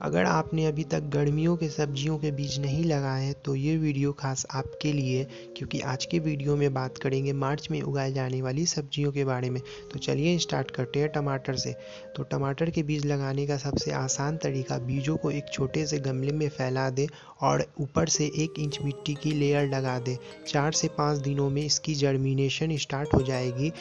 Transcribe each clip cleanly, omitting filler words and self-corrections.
अगर आपने अभी तक गर्मियों के सब्जियों के बीज नहीं लगाए हैं तो ये वीडियो खास आपके लिए, क्योंकि आज के वीडियो में बात करेंगे मार्च में उगाए जाने वाली सब्जियों के बारे में। तो चलिए स्टार्ट करते हैं टमाटर से। तो टमाटर के बीज लगाने का सबसे आसान तरीका, बीजों को एक छोटे से गमले में फैला दें और ऊपर से 1 इंच मिट्टी की लेयर लगा दें। 4 से 5 दिनों में इसकी जर्मिनेशन स्टार्ट हो जाएगी।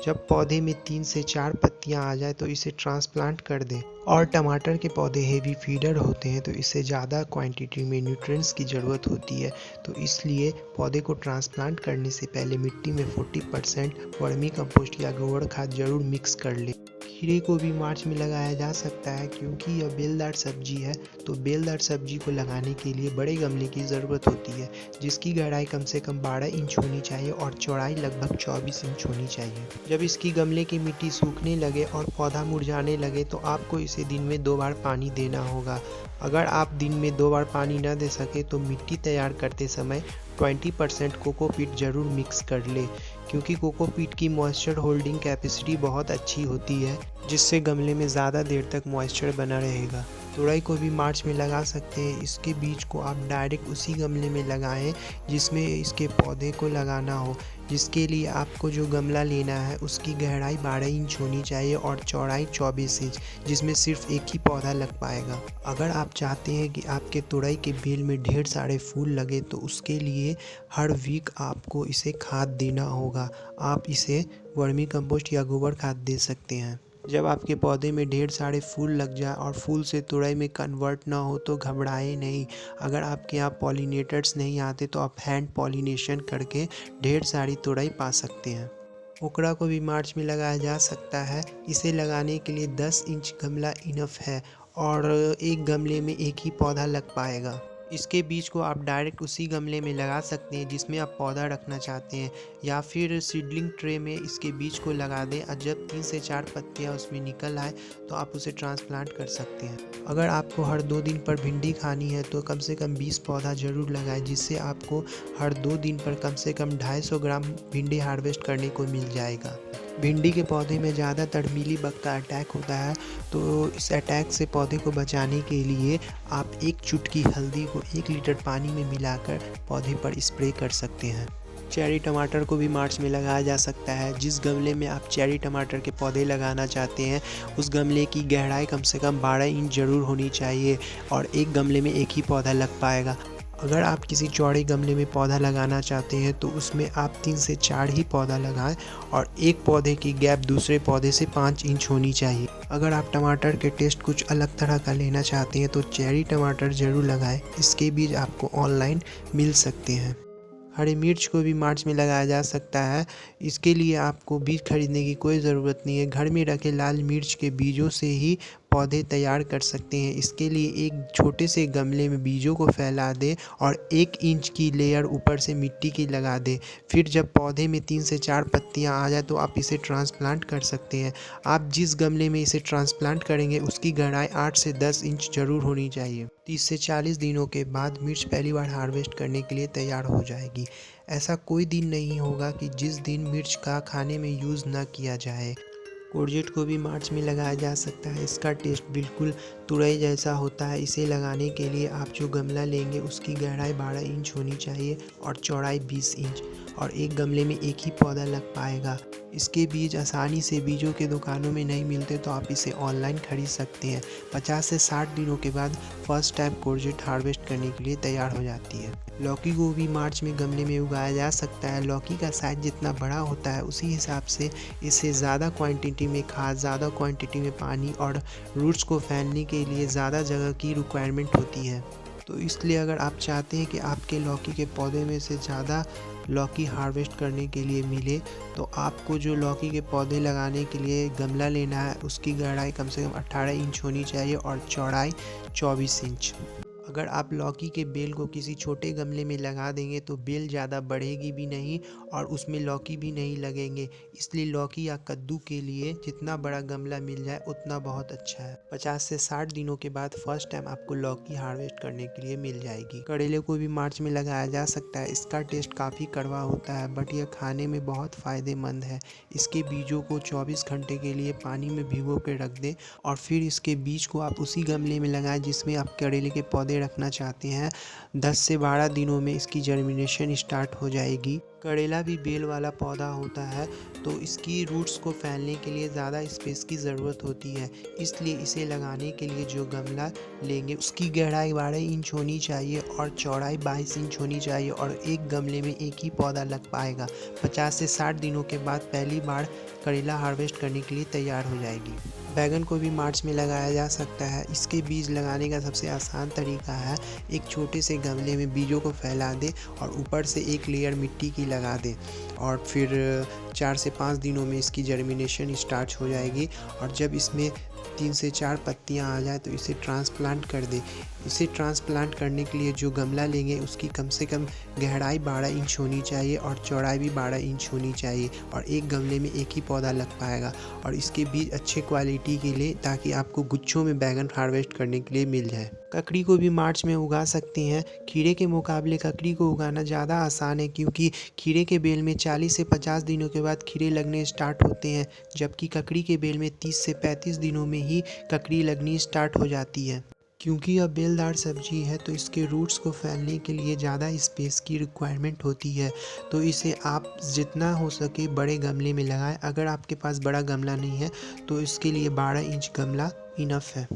जब पौधे में 3 से 4 पत्तियां आ जाए तो इसे ट्रांसप्लांट कर दें। और टमाटर के पौधे हेवी फीडर होते हैं तो इससे ज़्यादा क्वांटिटी में न्यूट्रिएंट्स की ज़रूरत होती है, तो इसलिए पौधे को ट्रांसप्लांट करने से पहले मिट्टी में 40% वर्मी कंपोस्ट या गोबर खाद जरूर मिक्स कर लें। खीरे को भी मार्च में लगाया जा सकता है क्योंकि यह बेलदार सब्जी है, तो बेलदार सब्जी को लगाने के लिए बड़े गमले की ज़रूरत होती है जिसकी गहराई कम से कम 12 इंच होनी चाहिए और चौड़ाई लगभग 24 इंच होनी चाहिए। जब इसकी गमले की मिट्टी सूखने लगे और पौधा मुरझाने लगे तो आपको इसे दिन में 2 बार पानी देना होगा। अगर आप दिन में 2 बार पानी न दे सके तो मिट्टी तैयार करते समय 20% कोकोपीट ज़रूर मिक्स कर ले, क्योंकि कोकोपीट की मॉइस्चर होल्डिंग कैपेसिटी बहुत अच्छी होती है जिससे गमले में ज़्यादा देर तक मॉइस्चर बना रहेगा। तुरई को भी मार्च में लगा सकते हैं। इसके बीज को आप डायरेक्ट उसी गमले में लगाएं जिसमें इसके पौधे को लगाना हो, जिसके लिए आपको जो गमला लेना है उसकी गहराई 12 इंच होनी चाहिए और चौड़ाई 24 इंच, जिसमें सिर्फ एक ही पौधा लग पाएगा। अगर आप चाहते हैं कि आपके तुरई के बेल में ढेर सारे फूल लगे तो उसके लिए हर वीक आपको इसे खाद देना होगा। आप इसे वर्मी कंपोस्ट या गोबर खाद दे सकते हैं। जब आपके पौधे में ढेर सारे फूल लग जाए और फूल से तुरई में कन्वर्ट ना हो तो घबराएं नहीं। अगर आपके यहाँ पॉलिनेटर्स नहीं आते तो आप हैंड पॉलिनेशन करके ढेर सारी तुरई पा सकते हैं। ओकरा को भी मार्च में लगाया जा सकता है। इसे लगाने के लिए 10 इंच गमला इनफ है और एक गमले में एक ही पौधा लग पाएगा। इसके बीज को आप डायरेक्ट उसी गमले में लगा सकते हैं जिसमें आप पौधा रखना चाहते हैं, या फिर सीडलिंग ट्रे में इसके बीज को लगा दें और जब 3 से 4 पत्तियां उसमें निकल आए तो आप उसे ट्रांसप्लांट कर सकते हैं। अगर आपको हर 2 दिन पर भिंडी खानी है तो कम से कम 20 पौधा जरूर लगाएं, जिससे आपको हर 2 दिन पर कम से कम 250 ग्राम भिंडी हार्वेस्ट करने को मिल जाएगा। भिंडी के पौधे में ज़्यादातर मीलीबग का अटैक होता है, तो इस अटैक से पौधे को बचाने के लिए आप 1 चुटकी हल्दी को 1 लीटर पानी में मिलाकर पौधे पर स्प्रे कर सकते हैं। चेरी टमाटर को भी मार्च में लगाया जा सकता है। जिस गमले में आप चेरी टमाटर के पौधे लगाना चाहते हैं उस गमले की गहराई कम से कम 12 इंच ज़रूर होनी चाहिए और एक गमले में एक ही पौधा लग पाएगा। अगर आप किसी चौड़े गमले में पौधा लगाना चाहते हैं तो उसमें आप 3 से 4 ही पौधा लगाएं और एक पौधे की गैप दूसरे पौधे से 5 इंच होनी चाहिए। अगर आप टमाटर के टेस्ट कुछ अलग तरह का लेना चाहते हैं तो चेरी टमाटर ज़रूर लगाएं। इसके बीज आपको ऑनलाइन मिल सकते हैं। हरी मिर्च को भी मार्च में लगाया जा सकता है। इसके लिए आपको बीज खरीदने की कोई ज़रूरत नहीं है। घर में रखे लाल मिर्च के बीजों से ही पौधे तैयार कर सकते हैं। इसके लिए एक छोटे से गमले में बीजों को फैला दें और 1 इंच की लेयर ऊपर से मिट्टी की लगा दें। फिर जब पौधे में 3 से 4 पत्तियां आ जाए तो आप इसे ट्रांसप्लांट कर सकते हैं। आप जिस गमले में इसे ट्रांसप्लांट करेंगे उसकी गहराई 8 से 10 इंच जरूर होनी चाहिए। 30 से 40 दिनों के बाद मिर्च पहली बार हार्वेस्ट करने के लिए तैयार हो जाएगी। ऐसा कोई दिन नहीं होगा कि जिस दिन मिर्च का खाने में यूज़ ना किया जाए। कोर्जेट को भी मार्च में लगाया जा सकता है। इसका टेस्ट बिल्कुल तुरई जैसा होता है। इसे लगाने के लिए आप जो गमला लेंगे उसकी गहराई 12 इंच होनी चाहिए और चौड़ाई 20 इंच और एक गमले में एक ही पौधा लग पाएगा। इसके बीज आसानी से बीजों के दुकानों में नहीं मिलते तो आप इसे ऑनलाइन खरीद सकते हैं। 50 से 60 दिनों के बाद फर्स्ट टाइम कोर्जेट हार्वेस्ट करने के लिए तैयार हो जाती है। लौकी को भी मार्च में गमले में उगाया जा सकता है। लौकी का साइज जितना बड़ा होता है उसी हिसाब से इसे ज़्यादा क्वांटिटी में खाद, ज़्यादा क्वांटिटी में पानी और रूट्स को फैलने के लिए ज़्यादा जगह की रिक्वायरमेंट होती है। तो इसलिए अगर आप चाहते हैं कि आपके लौकी के पौधे में से ज़्यादा लौकी हार्वेस्ट करने के लिए मिले तो आपको जो लौकी के पौधे लगाने के लिए गमला लेना है उसकी गहराई कम से कम 18 इंच होनी चाहिए और चौड़ाई 24 इंच। अगर आप लौकी के बेल को किसी छोटे गमले में लगा देंगे तो बेल ज़्यादा बढ़ेगी भी नहीं और उसमें लौकी भी नहीं लगेंगे। इसलिए लौकी या कद्दू के लिए जितना बड़ा गमला मिल जाए उतना बहुत अच्छा है। 50 से 60 दिनों के बाद फर्स्ट टाइम आपको लौकी हार्वेस्ट करने के लिए मिल जाएगी। करेले को भी मार्च में लगाया जा सकता है। इसका टेस्ट काफ़ी कड़वा होता है बट यह खाने में बहुत फ़ायदेमंद है। इसके बीजों को 24 घंटे के लिए पानी में भिगो के रख दें और फिर इसके बीज को आप उसी गमले में लगाएं जिसमें आप करेले के पौधे रखना चाहते हैं। 10 से 12 दिनों में इसकी जर्मिनेशन स्टार्ट हो जाएगी। करेला भी बेल वाला पौधा होता है तो इसकी रूट्स को फैलने के लिए ज़्यादा स्पेस की ज़रूरत होती है। इसलिए इसे लगाने के लिए जो गमला लेंगे उसकी गहराई 12 इंच होनी चाहिए और चौड़ाई 22 इंच होनी चाहिए और एक गमले में एक ही पौधा लग पाएगा। 50 से 60 दिनों के बाद पहली बार करेला हार्वेस्ट करने के लिए तैयार हो जाएगी। बैगन को भी मार्च में लगाया जा सकता है। इसके बीज लगाने का सबसे आसान तरीका है एक छोटे से गमले में बीजों को फैला दें और ऊपर से एक लेयर मिट्टी की लगा दें और फिर 4 से 5 दिनों में इसकी जर्मिनेशन स्टार्ट हो जाएगी और जब इसमें 3 से 4 पत्तियां आ जाए तो इसे ट्रांसप्लांट कर दें। इसे ट्रांसप्लांट करने के लिए जो गमला लेंगे उसकी कम से कम गहराई 12 इंच होनी चाहिए और चौड़ाई भी 12 इंच होनी चाहिए और एक गमले में एक ही पौधा लग पाएगा और इसके बीज अच्छे क्वालिटी के लिए ताकि आपको गुच्छों में बैगन हार्वेस्ट करने के लिए मिल जाए। ककड़ी को भी मार्च में उगा सकते हैं। खीरे के मुकाबले ककड़ी को उगाना ज़्यादा आसान है क्योंकि खीरे के बेल में 40 से 50 दिनों के बाद खीरे लगने स्टार्ट होते हैं जबकि ककड़ी के बेल में 30 से 35 दिनों में ही ककड़ी लगनी स्टार्ट हो जाती है। क्योंकि यह बेलदार सब्जी है तो इसके रूट्स को फैलने के लिए ज़्यादा स्पेस की रिक्वायरमेंट होती है तो इसे आप जितना हो सके बड़े गमले में लगाएं। अगर आपके पास बड़ा गमला नहीं है तो इसके लिए 12 इंच गमला इनफ है।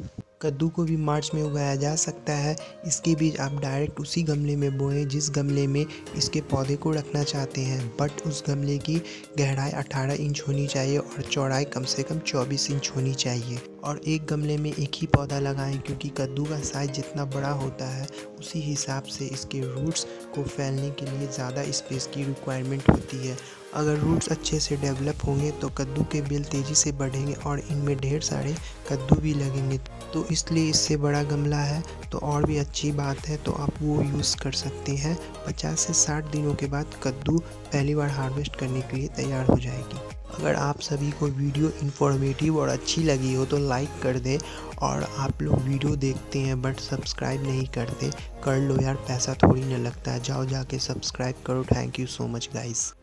कद्दू को भी मार्च में उगाया जा सकता है। इसके बीज आप डायरेक्ट उसी गमले में बोएं जिस गमले में इसके पौधे को रखना चाहते हैं बट उस गमले की गहराई 18 इंच होनी चाहिए और चौड़ाई कम से कम 24 इंच होनी चाहिए और एक गमले में एक ही पौधा लगाएं क्योंकि कद्दू का साइज़ जितना बड़ा होता है उसी हिसाब से इसके रूट्स को फैलने के लिए ज़्यादा स्पेस की रिक्वायरमेंट होती है। अगर रूट्स अच्छे से डेवलप होंगे तो कद्दू के बेल तेज़ी से बढ़ेंगे और इनमें ढेर सारे कद्दू भी लगेंगे तो इसलिए इससे बड़ा गमला है तो और भी अच्छी बात है तो आप वो यूज़ कर सकते हैं। 50 से 60 दिनों के बाद कद्दू पहली बार हार्वेस्ट करने के लिए तैयार हो जाएगी। अगर आप सभी को वीडियो इन्फॉर्मेटिव और अच्छी लगी हो तो लाइक कर दें और आप लोग वीडियो देखते हैं बट सब्सक्राइब नहीं करते, कर लो यार, पैसा थोड़ी ना लगता है, जाओ जाके सब्सक्राइब करो। Thank you so much guys.